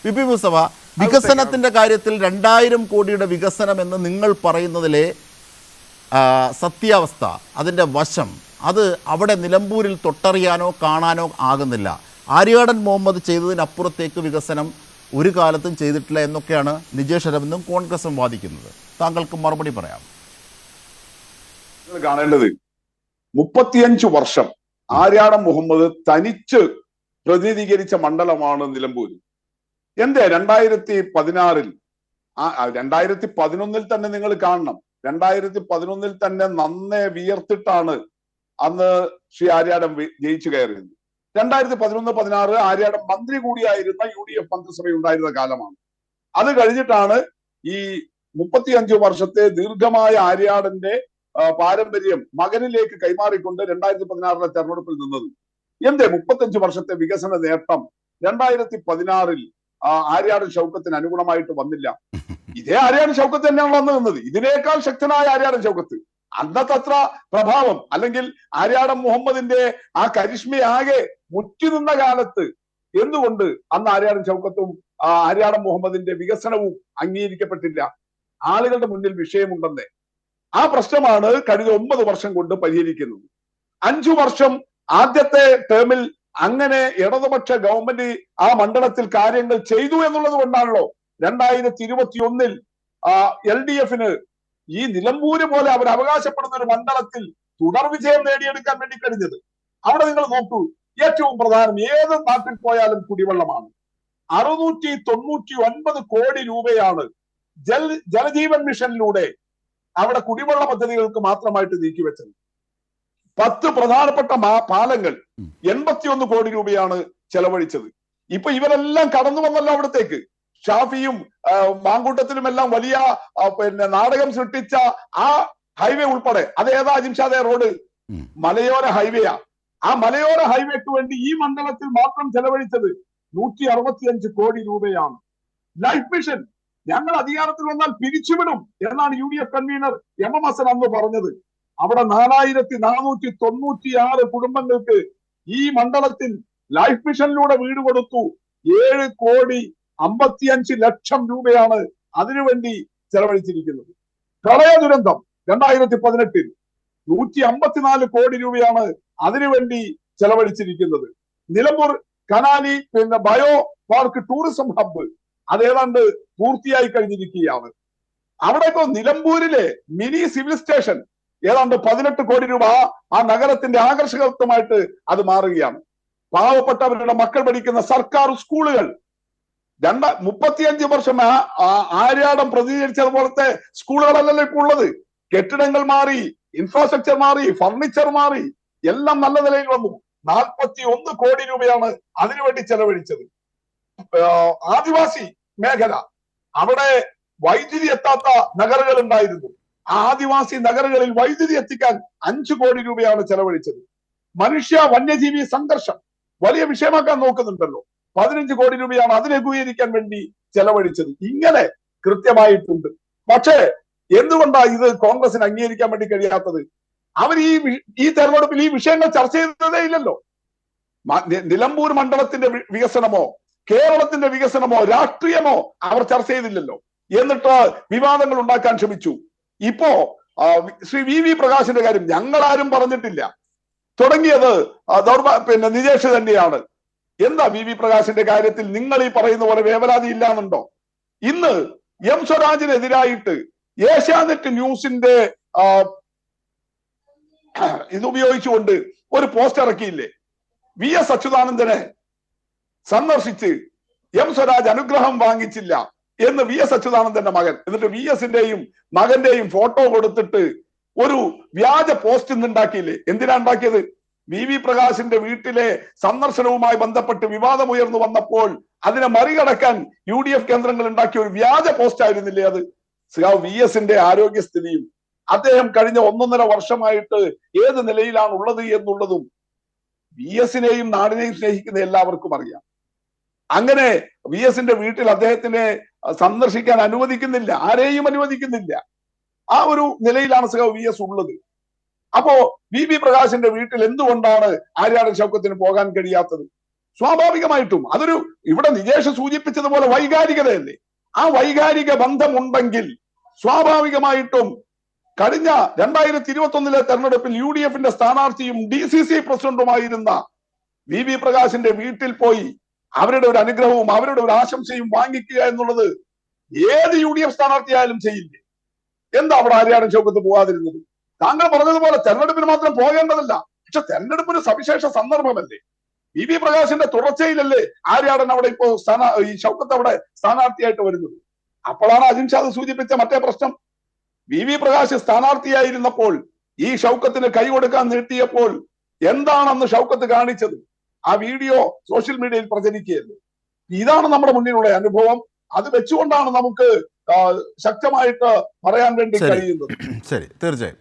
P Mustafa, വികസനത്തിന്റെ കാര്യത്തിൽ 2000 കോടിയുടെ വികസനം എന്ന് നിങ്ങൾ പറയുന്നതിലെ സത്യാവസ്ഥ, അതിൻ്റെ വശം, അത് അവിടെ നിലമ്പൂരിൽ തൊട്ടറിയാനോ കാണാനോ ആകുന്നില്ല. ആര്യാടൻ മുഹമ്മദ് ചെയ്തതിനപ്പുറത്തേക്ക് വികസനം ഒരു കാലത്തും ചെയ്തിട്ടില്ല എന്നൊക്കെയാണ് നിജേഷ് അരവിന്ദും കോൺഗ്രസും വാദിക്കുന്നത്. താങ്കൾക്ക് മറുപടി പറയാം. കാണേണ്ടത് 35 വർഷം ആര്യാടൻ മുഹമ്മദ് തനിച്ച് പ്രതിനിധീകരിച്ച മണ്ഡലമാണ് നിലമ്പൂർ. എന്തേ 2016 2011 തന്നെ നിങ്ങൾ കാണണം. 2011 തന്നെ നന്നേ വിയർത്തിട്ടാണ് അന്ന് ശ്രീ ആര്യാടൻ ജയിച്ചു കയറിയത്. 2011-16 ആര്യാടൻ മന്ത്രി കൂടിയായിരുന്ന UDF മന്ത്രിസഭ ഉണ്ടായിരുന്ന കാലമാണ്. അത് കഴിഞ്ഞിട്ടാണ് ഈ 35 വർഷത്തെ ദീർഘമായ ആര്യാടന്റെ പാരമ്പര്യം മകനിലേക്ക് കൈമാറിക്കൊണ്ട് 2016 തെരഞ്ഞെടുപ്പിൽ നിന്നത്. എന്തേ 35 വർഷത്തെ വികസന നേട്ടം 2016 ആര്യാടൻ ഷൗക്കത്തിന് അനുഗുണമായിട്ട് വന്നില്ല? ഇതേ ആര്യാടൻ ഷൗക്കത്ത് തന്നെയാണ് വന്നു നിന്നത്. ഇതിനേക്കാൾ ശക്തനായ ആര്യാടൻ ഷൗക്കത്ത്, അന്നത്തെ അത്ര പ്രഭാവം അല്ലെങ്കിൽ ആര്യാടൻ മുഹമ്മദിന്റെ ആ കരിഷ്മയാകെ മുറ്റി നിന്ന കാലത്ത് എന്തുകൊണ്ട് അന്ന് ആര്യാടൻ ഷൗക്കത്തും ആര്യാടൻ മുഹമ്മദിന്റെ വികസനവും അംഗീകരിക്കപ്പെട്ടില്ല? ആളുകളുടെ മുന്നിൽ വിഷയമുണ്ടെന്നേ. ആ പ്രശ്നമാണ് കഴിഞ്ഞ 9 വർഷം കൊണ്ട് പരിഹരിക്കുന്നത്. 5 വർഷം ആദ്യത്തെ ടേമിൽ അങ്ങനെ ഇടതുപക്ഷ ഗവൺമെന്റ് ആ മണ്ഡലത്തിൽ കാര്യങ്ങൾ ചെയ്തു എന്നുള്ളത് കൊണ്ടാണല്ലോ 2021 LDF-ന് ഈ നിലമ്പൂര് പോലെ അവർ അവകാശപ്പെടുന്ന ഒരു മണ്ഡലത്തിൽ തുടർ വിജയം നേടിയെടുക്കാൻ വേണ്ടി കഴിഞ്ഞത്. അവിടെ നിങ്ങൾ നോക്കൂ, ഏറ്റവും പ്രധാനം ഏത് നാട്ടിൽ പോയാലും കുടിവെള്ളമാണ്. 699 കോടി രൂപയാണ് ജലജീവൻ മിഷനിലൂടെ അവിടെ കുടിവെള്ള പദ്ധതികൾക്ക് മാത്രമായിട്ട് നീക്കിവെച്ചത്. 10 പ്രധാനപ്പെട്ട പാലങ്ങൾ 81 കോടി രൂപയാണ് ചെലവഴിച്ചത്. ഇപ്പൊ ഇവരെല്ലാം കടന്നു വന്നല്ലോ അവിടത്തേക്ക്. ഷാഫിയും മാങ്കൂട്ടത്തിലും എല്ലാം വലിയ നാടകം സൃഷ്ടിച്ച ആ ഹൈവേ ഉൾപ്പെടെ, അതേതാ ജിംഷാദെ റോഡ്? മലയോര ഹൈവേയാ. ആ മലയോര ഹൈവേക്ക് വേണ്ടി ഈ മണ്ഡലത്തിൽ മാത്രം ചെലവഴിച്ചത് 165 കോടി രൂപയാണ്. ലൈഫ് മിഷൻ ഞങ്ങൾ അധികാരത്തിൽ വന്നാൽ പിരിച്ചുവിടും എന്നാണ് UDF കൺവീനർ MM ഹസൻ അന്ന് പറഞ്ഞത്. അവിടെ 4496 കുടുംബങ്ങൾക്ക് ഈ മണ്ഡലത്തിൽ ലൈഫ് മിഷനിലൂടെ വീട് കൊടുത്തു. 7,55,00,000 രൂപയാണ് അതിനുവേണ്ടി ചെലവഴിച്ചിരിക്കുന്നത്. പ്രളയ ദുരന്തം 2018 154 കോടി രൂപയാണ് അതിനുവേണ്ടി ചെലവഴിച്ചിരിക്കുന്നത്. Nilambur Kanoli bio park tourism hub അതേതാണ്ട് പൂർത്തിയായി കഴിഞ്ഞിരിക്കുകയാണ്. അവിടെ ഇപ്പോ നിലമ്പൂരിലെ മിനി സിവിൽ സ്റ്റേഷൻ ഏതാണ്ട് 18 കോടി രൂപ ആ നഗരത്തിന്റെ ആകർഷകത്വമായിട്ട് അത് മാറുകയാണ്. പാവപ്പെട്ടവരുടെ മക്കൾ പഠിക്കുന്ന സർക്കാർ സ്കൂളുകൾ 35 വർഷം ആര്യാടൻ പ്രതിനിധീകരിച്ചതുപോലത്തെ സ്കൂളുകളല്ലല്ലോ ഇപ്പോൾ ഉള്ളത്. കെട്ടിടങ്ങൾ മാറി, ഇൻഫ്രാസ്ട്രക്ചർ മാറി, ഫർണിച്ചർ മാറി, എല്ലാം നല്ല നിലയിൽ വന്നു. 41 കോടി രൂപയാണ് അതിനുവേണ്ടി ചെലവഴിച്ചത്. ആദിവാസി മേഖല, അവിടെ വൈദ്യുതി എത്താത്ത നഗരങ്ങൾ ഉണ്ടായിരുന്നു. ആ ആദിവാസി നഗരങ്ങളിൽ വൈദ്യുതി എത്തിക്കാൻ 5 കോടി രൂപയാണ് ചെലവഴിച്ചത്. മനുഷ്യ വന്യജീവി സംഘർഷം വലിയ വിഷയമാക്കാൻ നോക്കുന്നുണ്ടല്ലോ, 15 കോടി രൂപയാണ് അതിനെ ലഘൂകരിക്കാൻ വേണ്ടി ചെലവഴിച്ചത്. ഇങ്ങനെ കൃത്യമായിട്ടുണ്ട്. പക്ഷേ എന്തുകൊണ്ടാ ഇത് കോൺഗ്രസിന് അംഗീകരിക്കാൻ വേണ്ടി കഴിയാത്തത്? അവർ ഈ തെരഞ്ഞെടുപ്പിൽ ഈ വിഷയങ്ങൾ ചർച്ച ചെയ്തതേ ഇല്ലല്ലോ. നിലമ്പൂർ മണ്ഡലത്തിന്റെ വികസനമോ കേരളത്തിന്റെ വികസനമോ രാഷ്ട്രീയമോ അവർ ചർച്ച ചെയ്തില്ലല്ലോ. എന്നിട്ട് വിവാദങ്ങൾ ഉണ്ടാക്കാൻ ശ്രമിച്ചു. ഇപ്പോ ശ്രീ VV പ്രകാശിന്റെ കാര്യം ഞങ്ങളാരും പറഞ്ഞിട്ടില്ല. തുടങ്ങിയത് നിജേഷ് തന്നെയാണ്. എന്താ VV പ്രകാശിന്റെ കാര്യത്തിൽ നിങ്ങൾ ഈ പറയുന്ന പോലെ വേവലാതി ഇല്ലാന്നുണ്ടോ? ഇന്ന് M സ്വരാജിനെതിരായിട്ട് ഏഷ്യാനെറ്റ് ന്യൂസിന്റെ ഇതുപയോഗിച്ചുകൊണ്ട് ഒരു പോസ്റ്റ് ഇറക്കിയില്ലേ? VS അച്യുതാനന്ദനെ സന്ദർശിച്ച് M സ്വരാജ് അനുഗ്രഹം വാങ്ങിച്ചില്ല എന്ന് VS അച്യുതാനന്ദന്റെ മകൻ, എന്നിട്ട് VS-ന്റെയും മകന്റെയും ഫോട്ടോ കൊടുത്തിട്ട് ഒരു വ്യാജ പോസ്റ്റ് ഇന്നുണ്ടാക്കിയില്ലേ? എന്തിനാ ഉണ്ടാക്കിയത്? VV പ്രകാശിന്റെ വീട്ടിലെ സന്ദർശനവുമായി ബന്ധപ്പെട്ട് വിവാദം ഉയർന്നു വന്നപ്പോൾ അതിനെ മറികടക്കാൻ UDF കേന്ദ്രങ്ങൾ ഉണ്ടാക്കിയ ഒരു വ്യാജ പോസ്റ്റ് ആയിരുന്നില്ലേ അത്? VS-ന്റെ ആരോഗ്യസ്ഥിതിയും അദ്ദേഹം കഴിഞ്ഞ 1.5 വർഷമായിട്ട് ഏത് നിലയിലാണ് ഉള്ളത് എന്നുള്ളതും VS-നെയും നാടിനെയും സ്നേഹിക്കുന്ന എല്ലാവർക്കും അറിയാം. അങ്ങനെ VS-ന്റെ വീട്ടിൽ അദ്ദേഹത്തിനെ സന്ദർശിക്കാൻ അനുവദിക്കുന്നില്ല, ആരെയും അനുവദിക്കുന്നില്ല. ആ ഒരു നിലയിലാണ് VS ഉള്ളത്. അപ്പോ VV പ്രകാശിന്റെ വീട്ടിൽ എന്തുകൊണ്ടാണ് ആര്യാടൻ ഷൗക്കത്തിന് പോകാൻ കഴിയാത്തത്? സ്വാഭാവികമായിട്ടും അതൊരു ഇവിടെ നിജേഷ് സൂചിപ്പിച്ചതുപോലെ വൈകാരികതയല്ലേ. ആ വൈകാരിക ബന്ധമുണ്ടെങ്കിൽ സ്വാഭാവികമായിട്ടും കഴിഞ്ഞ 2021 തെരഞ്ഞെടുപ്പിൽ UDF-ന്റെ സ്ഥാനാർത്ഥിയും DCC പ്രസിഡന്റുമായിരുന്ന VV പ്രകാശിന്റെ വീട്ടിൽ പോയി അവരുടെ ഒരു അനുഗ്രഹവും അവരുടെ ഒരു ആശംസയും വാങ്ങിക്കുക എന്നുള്ളത് ഏത് UDF സ്ഥാനാർത്ഥിയായാലും ചെയ്യില്ലേ? എന്താ അവിടെ ആര്യാടൻ ഷൗക്കത്ത് പോകാതിരുന്നത്? താങ്കൾ പറഞ്ഞതുപോലെ തെരഞ്ഞെടുപ്പിന് മാത്രം പോകേണ്ടതല്ല, പക്ഷെ തെരഞ്ഞെടുപ്പിന് സവിശേഷ സന്ദർഭമല്ലേ? VV പ്രകാശിന്റെ തുടർച്ചയിലല്ലേ ആര്യാടൻ അവിടെ ഇപ്പോ ഈ ഷൗക്കത്ത് അവിടെ സ്ഥാനാർത്ഥിയായിട്ട് വരുന്നത്. അപ്പോഴാണ് അജിൻഷാദ് സൂചിപ്പിച്ച മറ്റേ പ്രശ്നം. VV പ്രകാശ് സ്ഥാനാർത്ഥിയായിരുന്നപ്പോൾ ഈ ഷൗക്കത്തിന് കൈ കൊടുക്കാൻ നീട്ടിയപ്പോൾ എന്താണെന്ന് ഷൗക്കത്ത് കാണിച്ചത്? ആ വീഡിയോ സോഷ്യൽ മീഡിയയിൽ പ്രചരിക്കുകയല്ലേ. ഇതാണ് നമ്മുടെ മുന്നിലുള്ള അനുഭവം. അത് വെച്ചുകൊണ്ടാണ് നമുക്ക് ശക്തമായിട്ട് പറയാൻ വേണ്ടി കഴിയുന്നത്. ശരി, തീർച്ചയായും.